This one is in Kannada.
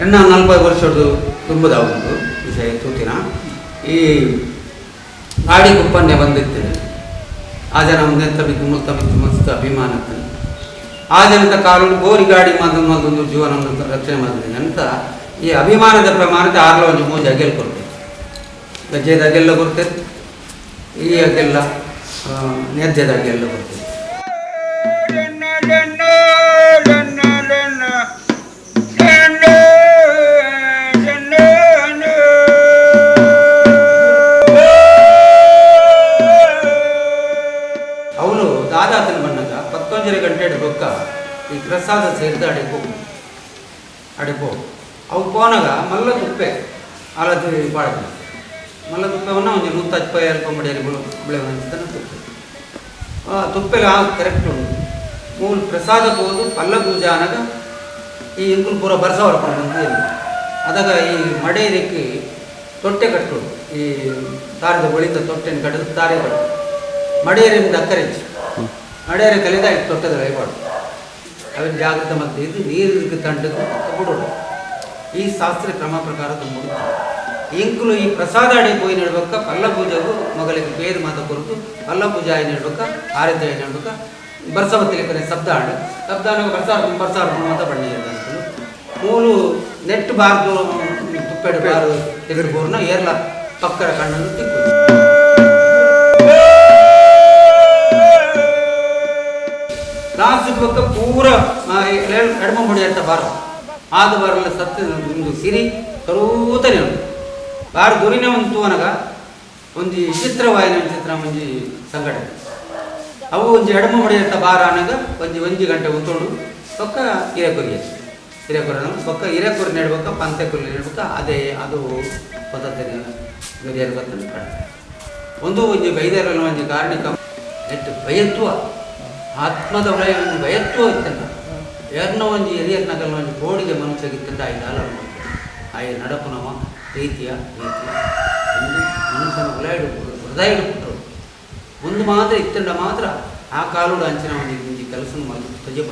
ಎನ್ನ 40 ವರ್ಷದ್ದು ತುಂಬದ ಒಂದು ವಿಷಯ ತೂತಿನ ಈ ಗಾಡಿ ಕುಪ್ಪನ್ನೇ ಬಂದಿರ್ತದೆ ಆ ಜನ ಮುಂದೆಂತ ಮಸ್ತ್ ಅಭಿಮಾನ ಆ ಜನದ ಕಾಲು ಗೋರಿ ಗಾಡಿ ಮತ್ತೊಂದು ಜೀವನ ರಕ್ಷಣೆ ಮಾಡಿದೆ ಅಂತ ಈ ಅಭಿಮಾನದ ಪ್ರಮಾಣದ ಆರ್ಲ ಒಂದು ಮೂಜಿ ಅಗೆಲ್ ಕೊಡ್ತೇವೆ ಗಜ್ಜೆದಾಗೆಲ್ಲ ಕೊಡ್ತೇವೆ ಈ ಅಗೆಲ್ಲ ನೆಜ್ಜೆದಾಗೆಲ್ಲ ಕೊಡ್ತೇವೆ. ಅವನು ದಾದಾತನ ಬಂದಾಗ 11 ಗಂಟೆ ಬೊಕ್ಕ ಈ ಪ್ರಸಾದ ಸೇರಿದ ಅಡೆಪೋ ಅವು ಪೋನಾಗ ಮಲ್ಲ ತುಪ್ಪೆ ಅಲದು ಬಾಳ್ದು ಮಲ್ಲ ತುಪ್ಪವನ್ನು ಒಂದು 150 ಎಲ್ಕೊಂಬಡಿಯಲ್ಲಿ ಬೆಳೆ ಹೊಂದಿದ್ದಾನೆ ತುಪ್ಪೆಗೆ ಕರೆಕ್ಟ್ ಉಂಟು ಮೂಲ ಪ್ರಸಾದ ಹೋದು ಪಲ್ಲ ಪೂಜೆ ಅನಾಗ ಈ ಇಂಕುಲ್ ಪೂರ ಬರ್ಸ ಹೊಡ್ಕೊಂಡು ಬಂದು ಅದಾಗ ಈ ಮಡೇರಿಕ್ಕೆ ತೊಟ್ಟೆ ಕಟ್ಟೋದು ಈ ತಾರದ ಬಳಿತ ತೊಟ್ಟೆನ ಕಟ್ಟದು ತಾರೆ ಕಟ್ಟು ಮಡೆಯರಿಂದ ಅಕ್ಕರೆಚ್ಚು ಮಡೆಯರ ಕಲಿದ ತೊಟ್ಟದ ವೈಪಾಡು ಅವನ ಜಾಗೃತ ಮಧ್ಯೆ ಇದು ನೀರಿಗೆ ತಂಡಕ್ಕೆ ಬಿಡೋದು ಈ ಶಾಸ್ತ್ರೀಯ ಕ್ರಮ ಪ್ರಕಾರ ತುಂಬ ಇಂಕುಲು ಈ ಪ್ರಸಾದ ಅಡಿ ಪೋಯಿ ನೀಡ್ಬೇಕ ಪಲ್ಲ ಪೂಜೆಗೂ ಮಗಳಿಗೆ ಬೇರೆ ಮಾತು ಕೊರತು ಪಲ್ಲ ಪೂಜೆ ಆಯ್ ನೀಡ್ಬೇಕ ಆರತಿ ಆಯ್ ನೀಡ್ಬೇಕ ಬರ್ಸವತ್ತಿಲಿಕ್ಕನೆ ಶಬ್ದ ಆಗ ಬರ್ಸಾರ ಅಂತ ಬಣ್ಣ ಇರ್ತಂತಲು ಮೂಲು ನೆಟ್ ಬಾರ್ದು ತುಪ್ಪೆಡು ಬಾರು ತೆಗೆದುಬೋರ್ನ ಏರ್ಲ ಪಕ್ಕರ ಕಣ್ಣನ್ನು ತಿಕ್ಕೋದು. ಲಾಸ್ಟ್ ಪಕ್ಕ ಪೂರ ಎಡಮ ಮುಡಿ ಅಂತ ಬಾರ ಆದ ಬಾರಲ್ಲ ಸತ್ತು ಒಂದು ಸಿರಿ ಕರೂತನೇ ಉಂಟು ಬಾರ ದುರಿನ ಒಂದು ತೂವನಗ ಒಂದು ಚಿತ್ರವಾಯಿನ ಚಿತ್ರ ಒಂಜಿ ಸಂಘಟನೆ ಅವು ಒಂದು ಎಡಮ ಮುಡಿ ಅಂತ ಬಾರ ಅನಾಗ ಒಂಜಿ ಗಂಟೆ ಉಂಟೋಡು ಪಕ್ಕ ಹಿರೇಕೊರಿ ಪಕ್ಕ ಹಿರೇಕೊರಿ ನೆಡ್ಬೇಕ ಪಂತೆಕೊರಿ ನೆಡ್ಬೇಕ ಅದೇ ಅದು ಪದ್ಧತಿ ಗರಿಯರು ಬರ್ತದೆ ಒಂದು ಬೈದರಲ್ಲಿ ಒಂದು ಕಾರಣಿಕ ನೆಟ್ಟು ಭಯತ್ವ ಆತ್ಮದ ಒಳಗೆ ಒಂದು ಭಯತ್ವ ಇತ್ತಂತ ಯಾರನ್ನ ಒಂದು ಹಿರಿಯರ್ನಾಗಲ್ಲ ಒಂದು ಗೋಡಿಗೆ ಮನುಷ್ಯಗಿತ್ತಂತ ಐದಾಲ ಆಯ ನಡಪನವ ರೀತಿಯ ಒಂದು ಮನುಷ್ಯನ ಹೃದಯ ಇಡ್ಬಿಟ್ರು ಒಂದು ಮಾತ್ರ ಇತ್ತಂಡ ಮಾತ್ರ ಆ ಕಾಲುಡು ಅಂಚಿನ ಒಂದು ಕೆಲಸ ಮಾಡಿ ತಜೆ